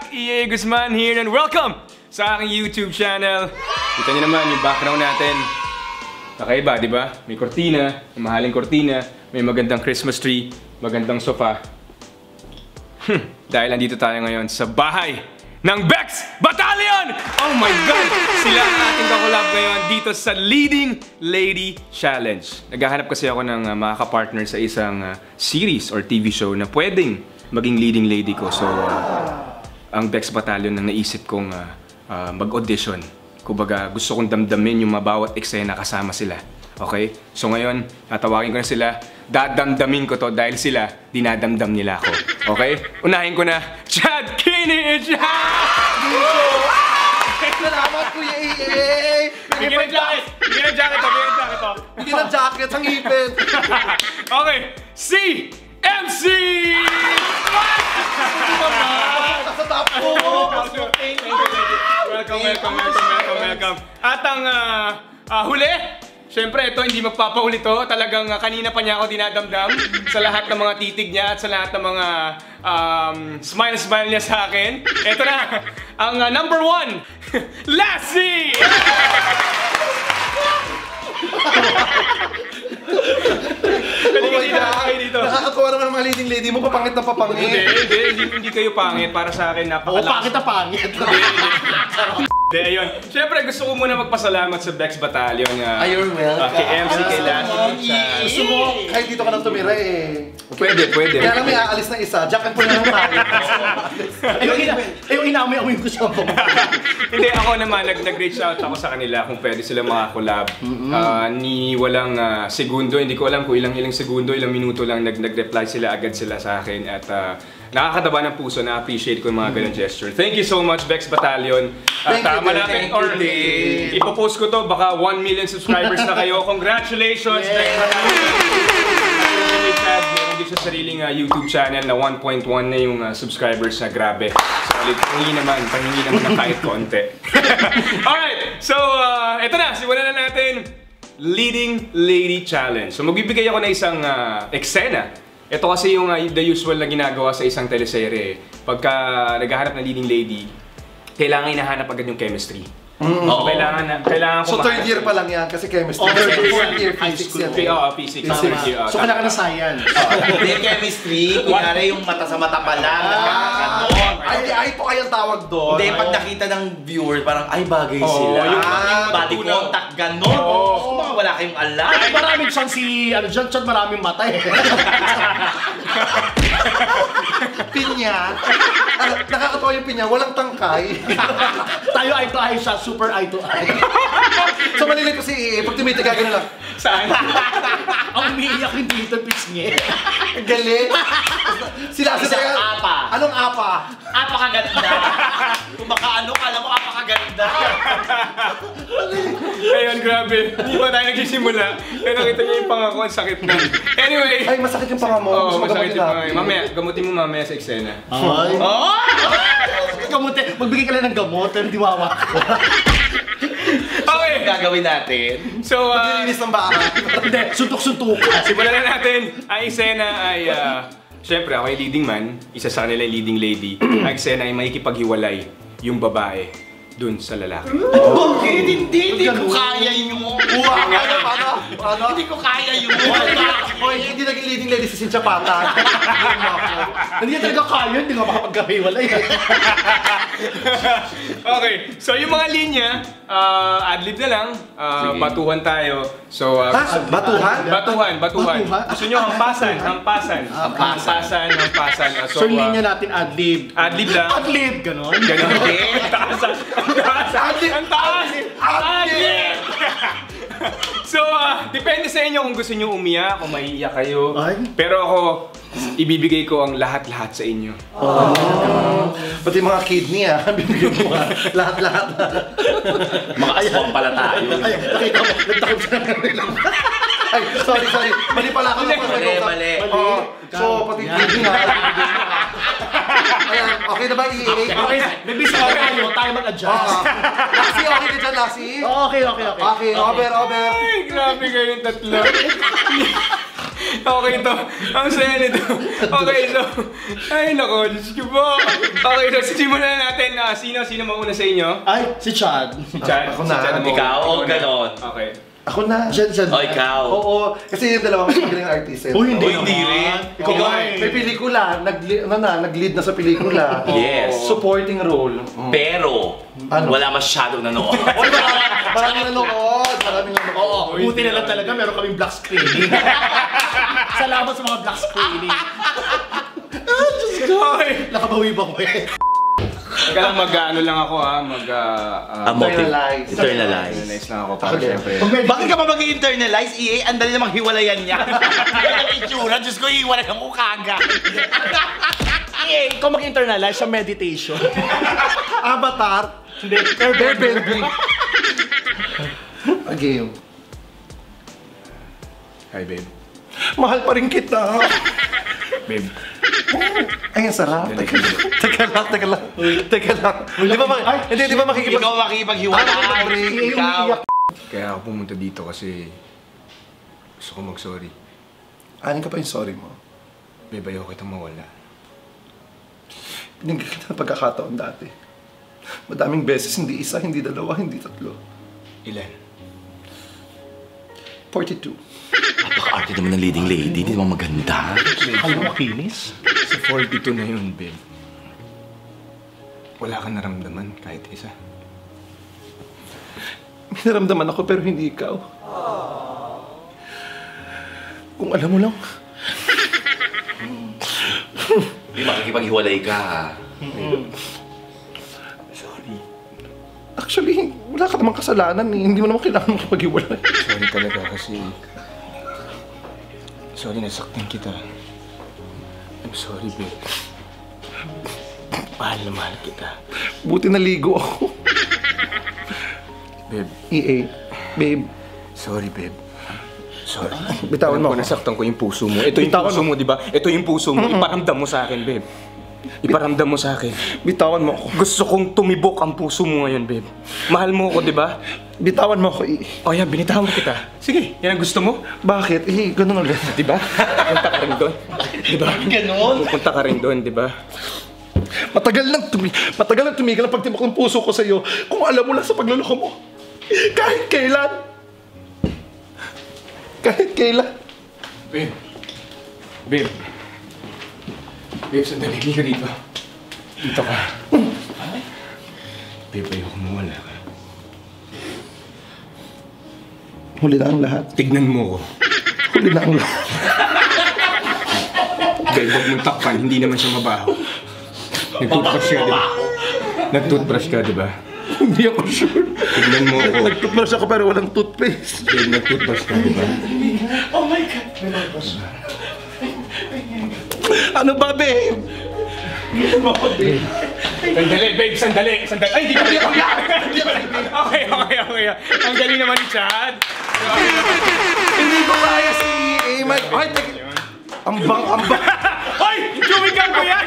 back! EA Guzman here and welcome sa aking YouTube channel. Kita niyo naman yung background natin. Kakaiba, di ba? May kortina, may mahaling kortina, may magandang Christmas tree, magandang sofa. Dahil andito tayo ngayon sa bahay ng Bex Battalion! Oh my God! Sila ang ating kakolab ngayon dito sa Leading Lady Challenge. Naghahanap kasi ako ng makaka-partner sa isang series or TV show na pwedeng maging leading lady ko. So, ang Bex Battalion ang naisip kong mag-audition. Kumbaga, gusto kong damdamin yung bawat eksena kasama sila. Okay? So ngayon, tatawagin ko na sila. Dadamdamin ko to dahil sila, dinadamdam nila ako. Okay? Unahin ko na, Chad Kinich! Salamat, Kuya EA! Bigyan ng jacket! Bigyan ng jacket to! Bigyan ng jacket to! Bigyan ng jacket, ang ipin! Okay, si MC! Sa top ko! Welcome. At ang huli, syempre ito hindi magpapahuli to. Talagang kanina pa niya ako dinadamdam sa lahat ng mga titig niya at sa lahat ng mga smile niya sa akin. Ito na, ang number 1, Lassie! Dito. Nakakatuwa naman ang mga leading lady mo, papangit na papangit. Hindi kayo pangit. Para sa akin, napakalakas. Oo, pangit na pangit. Ayun. Siyempre, gusto ko muna magpasalamat sa Bex Battalion. You're welcome. Kay MC, kay Lassie. Gusto mo, kahit dito ka nang tumira eh. Pwede. Kaya lang may aalis na isa, jack and pull na lang tayo. Yung inamoy ko siya po. Hindi, ako naman, nag-reach out ako sa kanila kung pwede sila makakolab. Ni walang segundo, hindi ko alam kung ilang segundo, ilang minuto lang nag-reply sila, agad sila sa akin. At nakakataba ng puso, na-appreciate ko yung mga ganun gesture. Thank you so much, Bex Battalion. At malapit, or ipopost ko to, baka 1 million subscribers na kayo. Congratulations, Bex Battalion! Meron din sa sariling YouTube channel na 1.1 na yung subscribers na grabe. Solid. Pahingi naman ng kahit konti. Alright, so eto na, simulan na natin. Leading Lady Challenge. So magbibigay ako ng isang eksena. Ito kasi yung the usual na ginagawa sa isang teleserye. Pagka naghahanap ng leading lady, kailangan hinahanap agad yung chemistry. So kailangan ko. So third year pa lang yan kasi chemistry. Fourth year physics yan. Physics. So kailangan na science. Hindi chemistry, kunyari yung mata sa mata pa lang. Ay po kayang tawag doon. Hindi, pag nakita ng viewers, parang ay bagay sila. Yung body contact, gano'n. Mga wala kayong alam. Ay, maraming siyang John maraming mata eh. Pinya. Nakakatawa yung pinya, walang tangkay. Tayo eye to eye siya, super eye to eye. So malilit ko si EA, pag tumitiga gano'n lang. Saan? Ang umiiyak yung dito, pisngi. Galit. Sila Isang apa. Anong apa? Apakaganda. Kung makaano ka, alam mo, apakaganda. Ayun, grabe. Hindi pa tayo nagsisimula. Pero nakita niyo yung pangako, ang sakit na. Anyway. Ay, masakit yung panga mo. Oo, masakit yung panga. Mamaya, gamutin mo mamaya sa eksena. Ay. Gamutin. Magbigay ka lang ng gamot, pero di wawa. Okay. Gagawin natin. So, maglilinis ng bahay. Hindi, suntok-suntukan. simulan na natin. Ang eksena ay, syempre ako yung leading man, isa sa kanila yung leading lady. Ang eksena ay makikipaghiwalay yung babae dun sa lalaki. Bakit? Hindi ko kaya yun. Paano? Hindi ko kaya yun. Hindi naging leading lady si Cynthia Pata. Hindi talaga kaya, hindi nga makapagkahiwalay. Okay, so yung mga linya, adlib na lang, batuhan tayo. So, Batuhan? Batuhan. Gusto nyo hampasan. So yung linya natin adlib. Adlib lang. Adlib, ganon? Ganon. Ang taas! Adlib! So, depende sa inyo kung gusto nyo umiyak, kung maiiyak kayo. Pero ako, ibibigay ko ang lahat-lahat sa inyo. Pati mga kidney bibigyan mo lahat-lahat. Mga aswang pala tayo. Ay, nakita mo, nagtakot siya ng kanila. Ay, sorry. Mali pala ako. Mali. So, pati kidney Ayan, okay na ba EA? Okay, may business tayo mag-adjust. Lassie, okay ka dyan, Lassie? Okay. Okay, over. Ay, grabe kayong tatlo. Okay to. Ang saya nito. Okay, so... Ay, nako, Diyos ko po. Okay, so simulan na natin. Sino mauna sa inyo? Ay, si Chad. Si Chad. Ako na. Si Chad ang Ikaw, mauna. o ganon. Okay. Ako na. Chad. O, ikaw. Oo, kasi yung dalawang magaling na artist. Oh, hindi O, hindi rin. Ikaw Ikaw, May pelikula, nag-lead na sa pelikula. Yes. Supporting role. Pero, Ano? wala masyadong nanood. Maraming nanonood. Oo, buti na lang talaga meron kaming black screening. Salamat sa mga black screening. Okay. Nakabawi ba ko eh? Teka lang, mag-ano lang ako ha. Internalize. Internalize. Internalize lang ako para Okay. syempre. Bakit ka pa mag-internalize, EA? Ang dali namang hiwalayan niya. Ang itsura, Diyos ko, hiwalay ang ukaga. Eh, ikaw mag-internalize sa meditation. Avatar. Hindi. Airbnb. A game. Hi, babe. Mahal pa rin kita. Babe. Ay, ang sarap. Teka lang. Di ba makikipag... Ikaw makikipaghiwalay. Ikaw. Kaya ako pumunta dito kasi gusto ko mag-sorry. Anin ka pa yung sorry mo? Babe, ayoko kitang mawala. Pinigil kita ng pagkakataon dati. Madaming beses, hindi isa, hindi dalawa, hindi tatlo. Ilan? 42. Napaka-arte naman ng leading lady. Di naman maganda. Alam mo, kinis? Sa 42 na yun, babe. Wala kang naramdaman kahit isa. May naramdaman ako pero hindi ikaw. Kung alam mo lang. Di makikipaghiwalay ka. Sorry. Actually, wala ka namang kasalanan eh. Hindi mo naman kailangan makipag-iwalay. Sorry talaga kasi... Sorry, nasaktan kita. I'm sorry, babe. Mahal na mahal kita. Buti naligo ako. Babe, EA. Babe. sorry, babe. Sorry. Bitawan mo Alam ko, ako. nasaktan ko yung puso mo. Ito yung Bitawan puso mo, di ba? Ito yung puso mo. Iparamdam mo sa akin, babe. Iparamdam mo sa akin. Bitawan mo ako. Gusto kong tumibok ang puso mo ngayon, babe. Mahal mo ako, di ba? Bitawan mo ako, EA. O yan, binitawan kita. Sige, yan ang gusto mo. Bakit? Eh, ganun ulit. Di ba? Punta ka rin doon. Di ba? Ganon. Pupunta ka rin doon, di ba? Matagal nang tumigil ang pagtibok ng puso ko sa iyo. Kung alam mo lang sa pagluloko mo. Kahit kailan. Kahit kailan. Babe. Babe. Babe, sandali. Hindi ka dito. Dito ka. Babe, ayoko mawala ka. Huli na ang lahat. Tignan mo ko. Huli na ang lahat. Babe, huwag mong takpan. Hindi naman siya mabaho. Nag-toothbrush ka, di ba? Nag-toothbrush ka, di ba? Hindi ako sure. Tignan mo ako. Nag-toothbrush ako pero walang toothpaste. Babe, nag-toothbrush ka, di ba? Oh my God! May malabas. Ano ba, babe? Sandali, babe, sandali. Ay, hindi ko Okay. Ang galing naman ni Chad. Hindi ko kaya si EA. Ay, ambang. Hoy! Chumikang ko yan!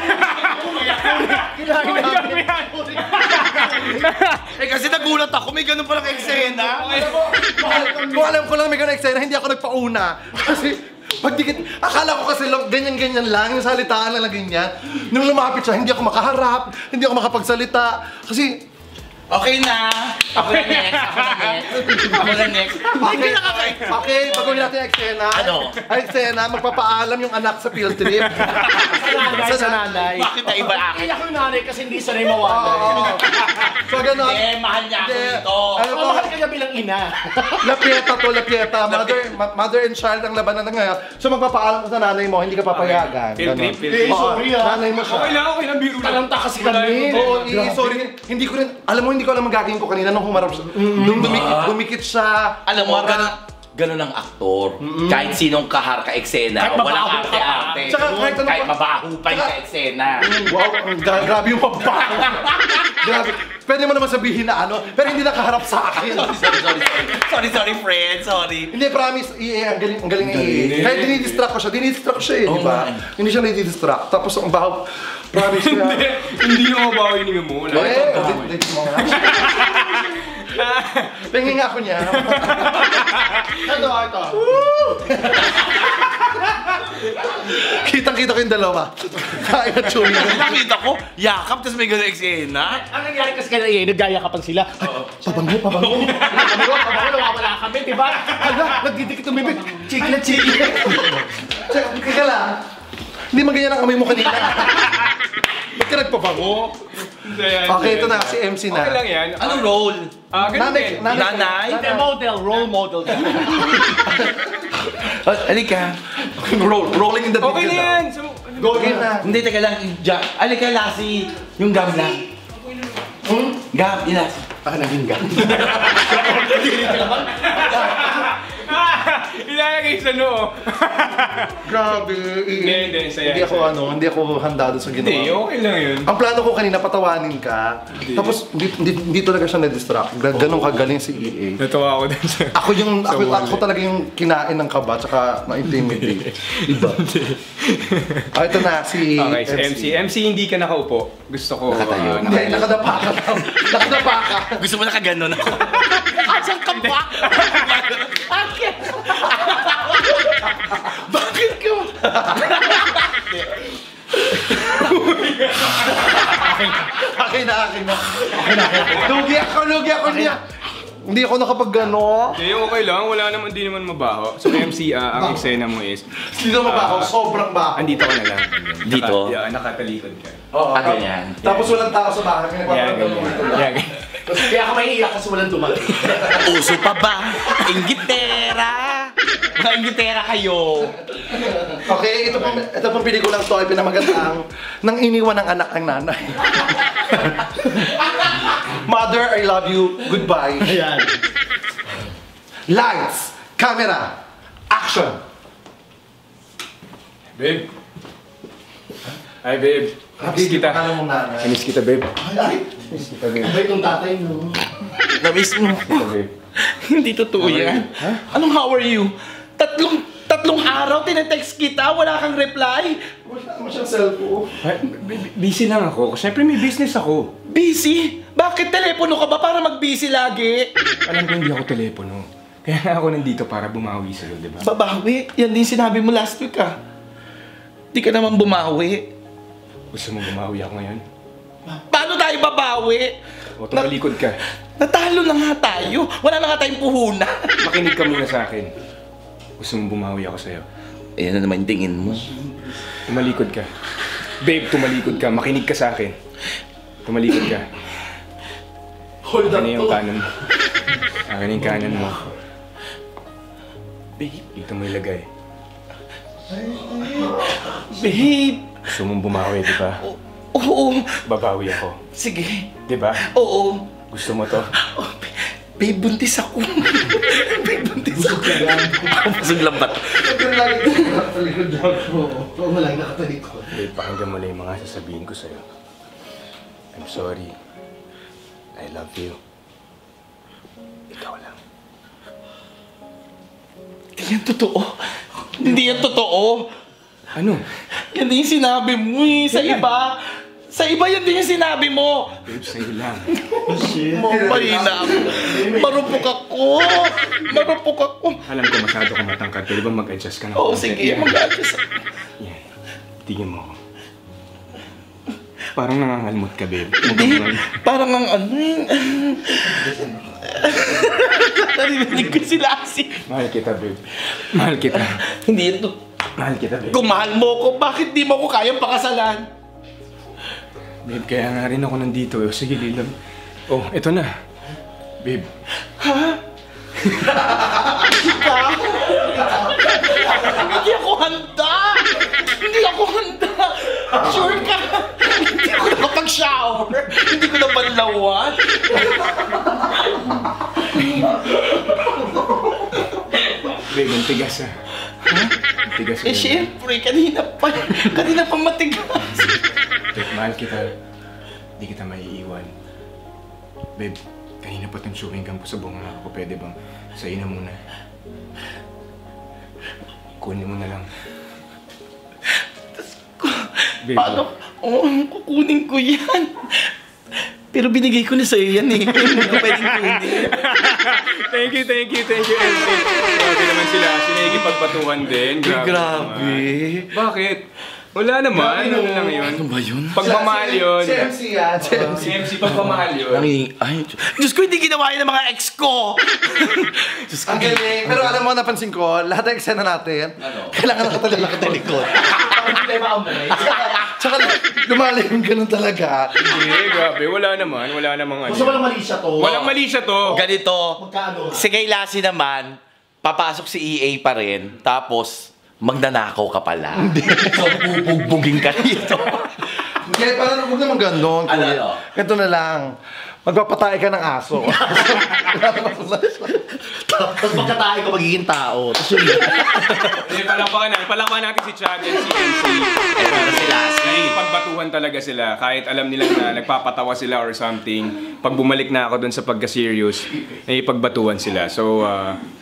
Eh kasi nagulat ako, may ganun palang eksena. Kung alam ko lang may ganun eksena, hindi ako nagpauna. Kasi pagdikit, akala ko kasi ganyan-ganyan lang, yung salitaan lang ganyan. Nung lumapit siya, hindi ako makaharap, hindi ako makapagsalita. Kasi Okay na. Ako na next. Ako na next. Okay, baguhin natin yung eksena. Ano? Ang eksena, magpapaalam yung anak sa field trip. Sa nanay. Bakit na iba akin? Iyak yung nanay kasi hindi sanay mawala. Oo. So gano'n. Eh, mahal niya ako Hindi. dito. Ano Ang to? mahal ka niya bilang ina. Lapieta. Mother and child ang labanan ng ngayon. So magpapaalam ka sa nanay mo, hindi ka papayagan. Field trip, Ganon. field trip. Oo, Sorry, ah. nanay mo siya. Okay lang, biro lang. Talanta kasi kami. Oo, sorry. Hindi ko rin, alam mo, hindi ko alam ang gagawin ko kanina nung humarap siya. Nung dumikit siya. Alam mo, humarap. ganun ang aktor. Kahit sinong kahar ka eksena, Kahit walang mabaho ka arte-arte. Tsaka kahit ano Kahit pa- mabaho pa yung eksena. Wow, grabe yung mabaho. Grabe. Pwede mo naman sabihin na ano, pero hindi nakaharap sa akin. Sorry, friend. Sorry. Hindi, promise, ang galing EA. Kahit dinidistract ko siya eh, di ba? Hindi siya nadidistract. Tapos ang baho, promise kaya. Hindi yung mabaho yung hininga mo. Dito mo nga. Pingin nga ako niya. Ito. Kitang-kita ko yung dalawa. Kaya chewy. Nakita ko, yakap, tapos may gano'ng eksena. Ang nangyari kasi kanina eh, nagayakapan sila. Pabango, pabango. Pabango, nawawala kami, di ba? Hala, nagdidikit ng bibig. Chiklet, chiklet. Kaya lang, hindi man ganyan ang amoy mo kanina. Ba't ka nagpabango? Okay, ito na, si MC na. Okay lang yan. Anong role? Ganun din. Nanay? The model, role model. Alika. Rolling in the Okay na yan. Go again na. Hindi, teka lang. Alika, Lassie. Yung gam lang. Gam, ilas. Naging gam. Ilalagay sa noo. Grabe. Hindi, saya. Hindi ako handa doon sa ginawa. Hindi, okay lang yun. Ang plano ko kanina, patawanin ka. Tapos, hindi talaga siya na-distract. Ganon kagaling si EA. Natawa ako din sa... Ako talaga yung kinain ng kaba, tsaka na-intimidate. Iba. Ito na, si Okay, si MC. MC, hindi ka nakaupo. Gusto ko... Nakatayo. Hindi, nakadapa ka lang. Nakadapa ka. Gusto mo nakaganon ako. Asan ka ba? Bakit ka? Akin na. Lugi ako niya. Hindi ako nakapag-gano. Hindi, okay lang. Wala naman, di naman mabaho. So, MC, ang eksena mo is... Hindi naman ba ako? Sobrang ba? Andito ka na lang. Dito? Nakatalikod ka. Oo. Ganyan. Tapos walang tao sa bahay. Yan. Kaya ka maiiyak kasi walang dumating. Uso pa ba? Ingitera! Mga ingitera kayo. Okay, ito pong pelikulang to ay pinamagandang nang iniwan ng anak ng nanay. Mother, I love you. Goodbye. Ayan. Lights, camera, action. Babe. Hi, babe. Miss kita. Ano mong nanay? Miss kita, babe. Ay, Miss kita, babe. Iba itong tatay, no? Namiss mo. Kita, babe. Hindi totoo yan. Anong how are you? Tatlong araw tinetext kita, wala kang reply. wala naman siyang cellphone. Ay, busy lang ako. Siyempre may business ako. Busy? Bakit telepono ka ba para mag-busy lagi? Alam ko hindi ako telepono. Kaya nga ako nandito para bumawi sa'yo, di ba? Babawi? Yan din sinabi mo last week ah. Di ka naman bumawi. Gusto mo bumawi ako ngayon? Paano tayo babawi? O tumalikod ka. Natalo na nga tayo. Wala na nga tayong puhunan. Makinig ka muna sa akin. Gusto mo bumawi ako sa'yo? Ayan na naman yung tingin mo. Tumalikod ka. Babe, tumalikod ka. Makinig ka sa akin. Tumalikod ka. Hold up Akin na yung to. kanan mo. Akin na yung kanan mo. Babe, Dito mo ilagay. babe. Gusto mong bumawi, di ba? Oo. Babawi ako. Sige. Di ba? Oo. Gusto mo to? Oh, babe, buntis ako. Babe, buntis ako. Pasog lambat. Huwag ka lagi nakatalikod lang po. Oo, wala yung nakatalikod. Babe, pakinggan mo lang yung mga sasabihin ko sa'yo. I'm sorry. I love you. Ikaw lang. Hindi yan totoo. Hindi yan totoo. Ano? Yan din yung sinabi mo eh. Sa iba. Sa iba yan din yung sinabi mo. Babe, sa'yo lang. Mahina ako. Marupok ako. Marupok ako. Alam ko masyado ka matangkad. Pwede ba mag-adjust ka na? Oo, sige. Mag-adjust ako. Yan. Tingin mo ako. Parang nangangalmot ka, babe. Hindi. Parang ang ano yun. Narinig ko si Lassie. Mahal kita, babe. Mahal kita. Hindi yan to. Mahal kita, babe. Kung mahal mo ko, bakit di mo ko kayang pakasalan? Babe, kaya nga rin ako nandito. Sige, Lilam. Oh, eto na. Babe. Ha? Ikaw? Hindi ako handa! Hindi ako handa! Sure ka? Hindi ako nakapag-shower. Hindi ko nabanlawan. Babe, ang tigas ah. Ang tigas Eh, syempre, kanina pa matigas. Babe, mahal kita. Hindi kita maiiwan. Babe, kanina pa itong chewing gum ko sa bunga ko. Pwede bang sa'yo na muna? Kunin mo na lang. Babe, Paano? Oo, kukunin ko yan. Pero binigay ko na sa'yo yan eh. Hindi ko pwedeng kunin. Thank you, MC. Grabe naman sila. Sinigipagpatuhan din. Grabe. naman. Bakit? Wala naman. Ano lang yun? Ano ba yun? Pagmamahal yun. Si MC yan. Si MC, pagmamahal yun. Ay, Diyos ko, hindi ginawa yun ng mga ex ko. Diyos ko. Ang galing. Pero alam mo, napansin ko, lahat ng eksena natin, kailangan nakatalala ka talikod. Hindi tayo maamoy. Tsaka lumalim ganun talaga. Hindi, grabe. Wala namang ano. Gusto walang mali siya to. Walang mali siya to. Ganito. Magkano? Si kay Lassie naman, papasok si EA pa rin, tapos magnanakaw ka pala. So, bubugbugin ka dito. Kaya parang huwag naman gano'n. Ano? Ganito na lang. Magpapatay ka ng aso. Tapos pagkatae ko magiging tao. Tapos yun. Palakpakan natin si Chad and si MC. Si Lassie. Pagbatuhan talaga sila. Kahit alam nila na nagpapatawa sila or something. Pag bumalik na ako dun sa pagka-serious, pagbatuhan sila. So,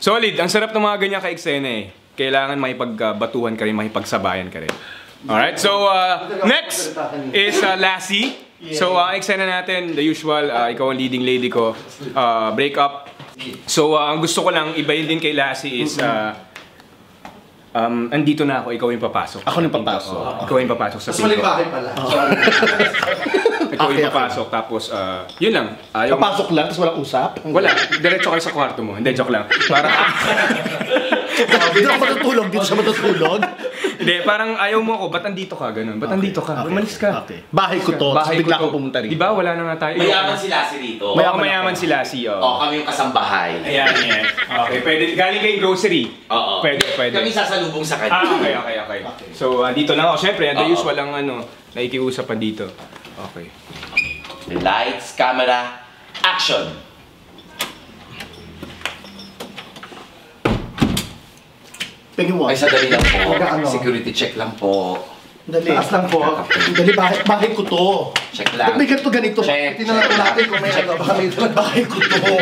solid. Ang sarap ng mga ganyan ka-eksena eh. Kailangan makipagbatuhan ka rin, makipagsabayan ka rin. Alright, so next is Lassie. So ang eksena natin, the usual, ikaw ang leading lady ko, break up. So ang gusto ko lang ibahin din kay Lassie is, andito na ako, ikaw yung papasok. Ako yung papasok. Ikaw yung papasok sa Mas maling pinto. bahay pala. Ikaw yung papasok, tapos yun lang. Ayaw Papasok lang, tapos walang usap. Wala, diretso kayo sa kwarto mo. Hindi, joke lang. Para Dito ako matutulog, dito siya matutulog. Hindi, parang ayaw mo ako, ba't andito ka? Ganun. Ba't andito ka? Umalis ka. Okay. Bahay ko to, tapos bigla to. ako pumunta rin. Di ba? Wala na nga tayo. Mayaman si Lassie rito. Mayaman si Lassie, O, kami yung kasambahay. Ayan. Okay, pwede. Galing kayong grocery. Oo. Pwede. Kami sasalubong sa kanya. Okay. So, andito lang ako. Siyempre, the usual lang nakikiusapan dito. Okay. Lights, camera, action! Pwede mo. Ay, sadali lang po. Ano? Security check lang po. Dali. Taas lang po. Dali, bahay ko to. Check Ba't lang. may ganito? Check. Tingnan lang natin kung may ano. Baka may Bahay ko to.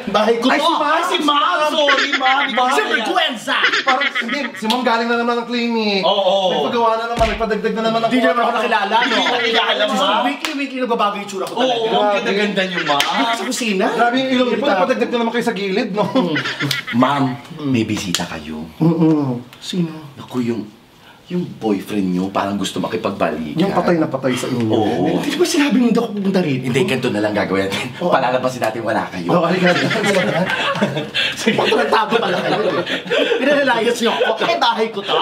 Bahay ko to. Ay, si Ma'am! Sorry, Ma'am. Ma'am. Siyempre, Gwenza. Parang, hindi, si Ma'am galing na naman ng clinic. Oo. Nagpagawa na naman, nagpadagdag na naman ng Hindi naman ako nakilala, no? Hindi nakilala, Ma'am. Weekly nagbabago yung tsura ko talaga. Oo, ang ganda-ganda niyo, ma'am. Dito sa kusina. Grabe yung ilong niyo po, nagpadagdag na naman kayo sa gilid, no? Ma'am, may bisita kayo. Sino? Naku, yung boyfriend niyo parang gusto makipagbalikan. Yung patay na patay sa inyo. Oo. Hindi ba sinabi mo hindi ako pupunta rito? Hindi, ganito na lang gagawin natin. Palalabasin natin wala kayo. Oh, halika. Sige, magtatago pala kayo. Pinalalayas niyo ako. Ay, bahay ko to.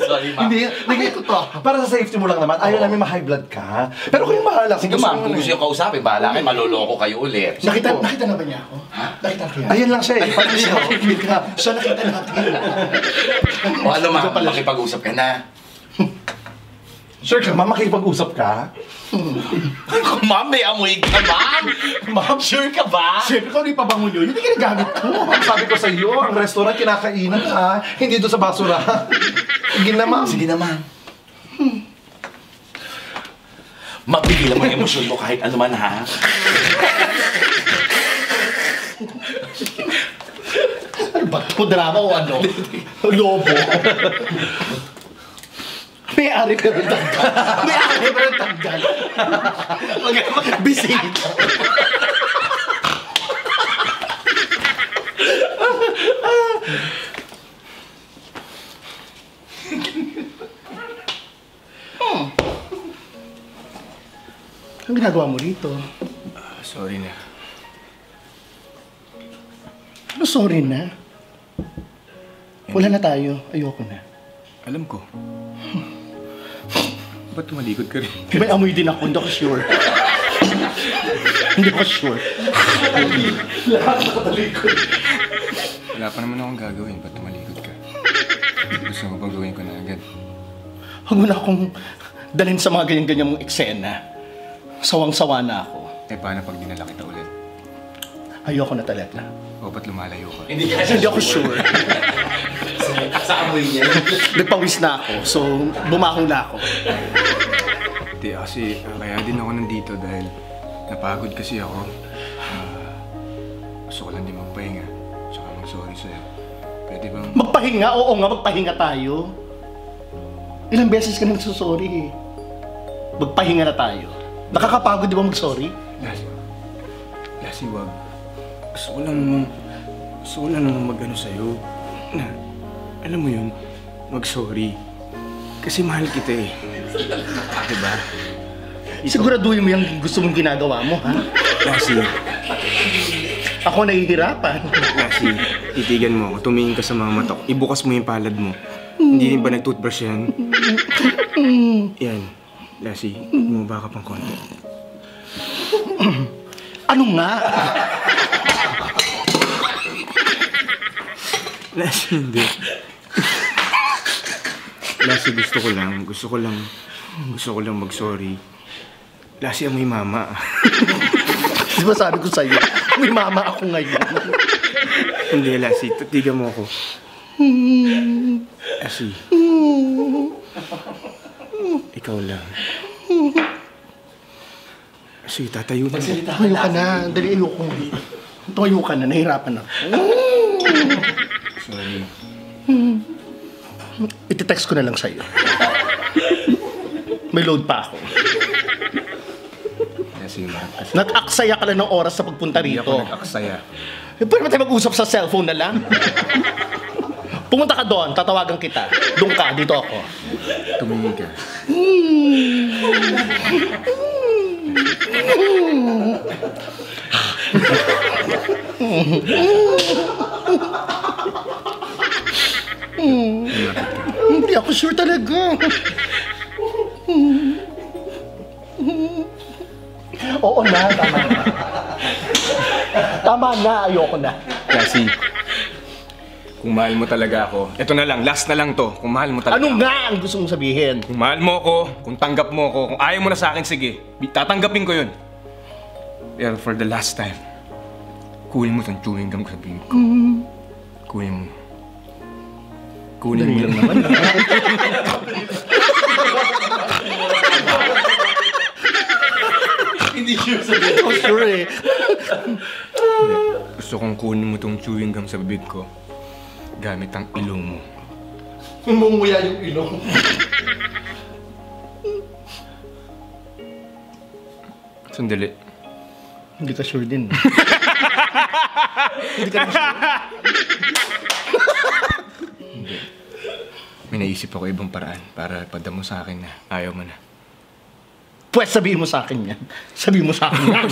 Sorry, ma'am. Hindi, lagay ko to. Para sa safety mo lang naman, ayaw namin ma-high blood ka. Pero kung yung bahala, Sige, ma'am, kung gusto niyo. niyo kausapin, bahala kayo, maloloko kayo ulit. Nakita na ba niya ako? Nakita na kaya? Ayun lang siya eh. Parang siya. Siya nakita natin. O ano, ma'am, makipag-usap ka na. Sure ka, ma'am, makipag-usap ka? Ma'am, may amoy ka, ma'am. Ma'am, sure ka ba? Siyempre, kung ano yung pabango niyo, yun yung ginagamit ko. Ang sabi ko sa iyo, ang restaurant kinakainan ha. Hindi doon sa basura. Sige na, ma'am. Sige na, ma'am. Mapigilan mo yung emosyon mo kahit ano man, ha? Ano ba? Kung drama o ano? Lobo. May-ari pero tanggal. May-ari pero tanggal. Bisita. Anong ginagawa mo rito? Sorry na. Ano sorry na? Wala na tayo. Ayoko na. Alam ko. Ba't tumalikod ka rin? May amoy din ako. Hindi ako sure. Hindi ako sure. Lahat nakatalikod. Wala pa naman akong gagawin. Ba't tumalikod ka? Gusto mo bang gawin ko na agad? Huwag mo na akong dalhin sa mga ganyan-ganyan mong eksena. Sawang-sawa na ako. Eh, paano pag dinala kita ulit? Ayoko na talaga. O, ba't lumalayo ka? Hindi ka Hindi ako sure. sa amoy niya. Nagpawis na ako, so bumahong na ako. Hindi, kasi kaya din ako nandito dahil napagod kasi ako. Gusto ko lang din magpahinga. Tsaka mag-sorry sa'yo. Pwede bang... Magpahinga? Oo nga, magpahinga tayo. Ilang beses ka nang sorry eh. Magpahinga na tayo. Nakakapagod di ba mag-sorry? Lassie, wag. Gusto ko lang naman mag-ano sa'yo. Na, alam mo yun, mag-sorry. Kasi mahal kita eh. Diba? Siguraduhin mo yung gusto mong ginagawa mo, ha? Lassie, Ako nahihirapan. Lassie, titigan mo ako. Tumingin ka sa mga mata ko. Ibukas mo yung palad mo. Hindi rin ba nag-toothbrush yan? Yan. Lassie, bumaba ka pang konti. Ano nga? Lassie, hindi. Lassie, gusto ko lang mag-sorry. Lassie, amoy mama. Di ba sabi ko sa'yo, may mama ako ngayon. Hindi, Lassie, titigan mo ako. Lassie. Ikaw lang. Lassie, tatayo na. Tumayo ka na. Dali, ayoko. Tumayo ka na. Nahirapan ako. Sorry. Iti-text ko na lang sa'yo. May load pa ako. Lassie, Nag-aksaya ka lang ng oras sa pagpunta hindi rito. ako nag-aksaya. Pwede ba tayo mag-usap sa cellphone na lang? Pumunta ka doon, tatawagan kita. Doon ka, dito ako. Tumingin ka. Hindi ako sure talaga. Oo na, tama na. Tama na, ayoko na. Lassie, kung mahal mo talaga ako, eto na lang, last na lang to. Kung mahal mo talaga Ano ako. nga ang gusto mong sabihin? Kung mahal mo ako, kung tanggap mo ako, kung ayaw mo na sa akin, sige. Tatanggapin ko yun. Pero for the last time, kunin mo itong chewing gum sa bibig ko. Kunin mo. Kunin mo Dali lang yun. naman. Hindi sure sa Hindi ko sure eh. Gusto kong kunin mo itong chewing gum sa bibig ko gamit ang ilong mo. Umunguya yung ilong. Sandali. Hindi ka sure din. Hindi ka sure. May naisip ako ibang paraan para padamo sa akin na ayaw mo na. Pwes sabihin mo sa akin yan. Sabihin mo sa akin yan.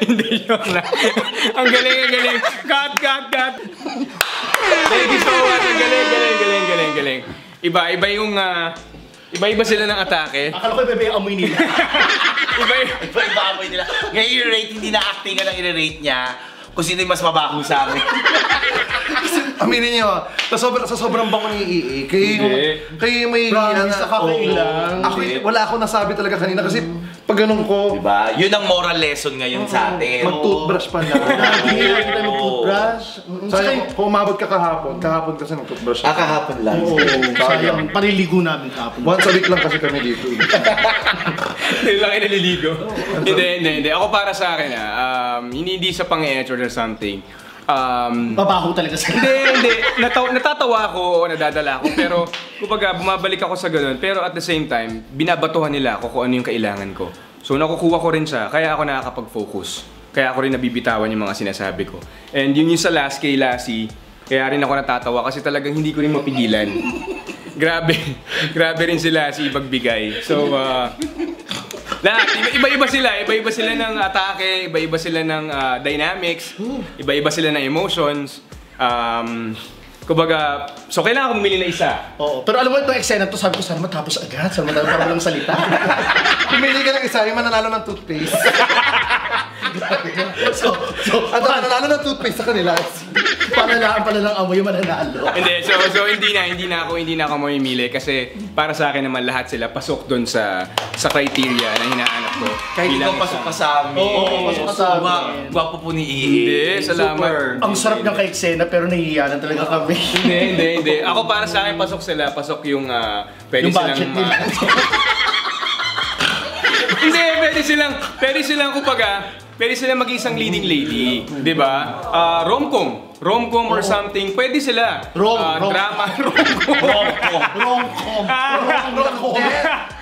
Hindi, joke lang. Ang galing, ang galing. Cut. Thank you so much. Ang galing. Iba yung, iba-iba sila ng atake. Akala ko bebe yung amoy nila. Iba amoy nila. Ngayon i-rate, hindi na acting ang i-rate niya kung sino yung mas mabaho sa amin. Aminin niyo, sa sobrang bango ni Ii, kayo may Promise, nakakailang. Ako, wala ako nasabi talaga kanina kasi pag ganun ko, Diba? Yun ang moral lesson ngayon sa atin. mag-toothbrush pa na. Hindi na kita mag-toothbrush. Sayang, kung umabot ka kahapon kasi nag-toothbrush. Kahapon lang. Oo, sayang. Paniligo namin kapon. Once a week lang kasi kami dito. Hindi lang kayo naliligo. Hindi. Ako para sa akin hindi sa pang-edge or something. Babaho talaga sa Hindi. Natatawa ako, nadadala ako, pero kumbaga bumabalik ako sa ganun. Pero at the same time, binabatuhan nila ako kung ano yung kailangan ko. So nakukuha ko rin siya, kaya ako nakakapag-focus. Kaya ako rin nabibitawan yung mga sinasabi ko. And yun yung sa last kay Lassie, kaya rin ako natatawa kasi talagang hindi ko rin mapigilan. Grabe rin si Lassie magbigay. So, lahat, iba-iba sila ng atake, iba-iba sila ng dynamics, iba-iba sila ng emotions. Kumbaga, so kailangan ko bumili na isa. Oo, pero alam mo itong eksena to, sabi ko sana matapos agad, sana matapos para walang salita. Pumili ka ng isa, yung mananalo ng toothpaste. so, At ang mananalo ng toothpaste sa kanila, pala lang amoy yung mananalo. Hindi, so hindi na ako mamimili kasi para sa akin naman lahat sila pasok doon sa criteria na hinahanap ko. Kahit ikaw bilang pasok ka isang- sa amin. Oo, pasok ka sa amin. Gwapo po ni Ii. Hindi, salamat. Ang sarap ng ka-eksena pero nahihiyanan talaga kami. Hindi. Ako para sa akin pasok sila, pasok yung pwede Yung budget silang nila. Hindi, pwede silang kumbaga, pwede silang maging isang leading lady, 'di ba? Rom-com or something, pwede sila. Rom-com. Drama, rom-com. Rom-com.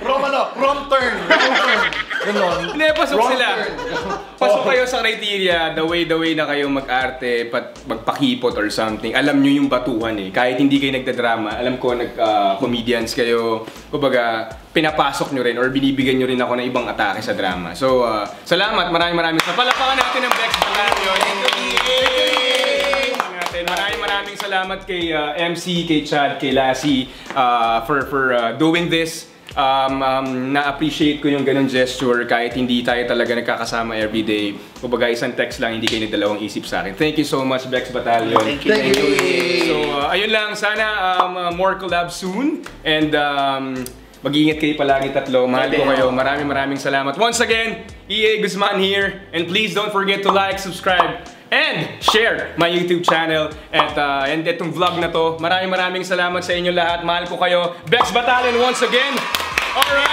Rom ano? wrong turn. Wrong turn. Ganon. Hindi, pasok Wrong sila. turn. Pasok kayo sa criteria, the way na kayo mag-arte, magpakipot or something. Alam nyo yung batuhan eh. Kahit hindi kayo nagdadrama, alam ko comedians kayo. Kumbaga, pinapasok nyo rin or binibigyan nyo rin ako ng ibang atake sa drama. So, salamat. Maraming sa palapakan natin ng Bex Batalyon. Maraming salamat kay MC, kay Chad, kay Lassie for doing this. Na-appreciate ko yung ganun gesture kahit hindi tayo talaga nagkakasama everyday. Kumbaga isang text lang, hindi kayo nagdalawang isip sa akin. Thank you so much, Bex Batalyon. Thank you. So, ayun lang. Sana more collabs soon. And mag-iingat kayo palagi tatlo. Mahal ko kayo. Maraming salamat. Once again, EA Guzman here. And please don't forget to like, subscribe, and share my YouTube channel. And itong vlog na to, maraming salamat sa inyo lahat. Mahal ko kayo. Bex Batalyon once again. Alright.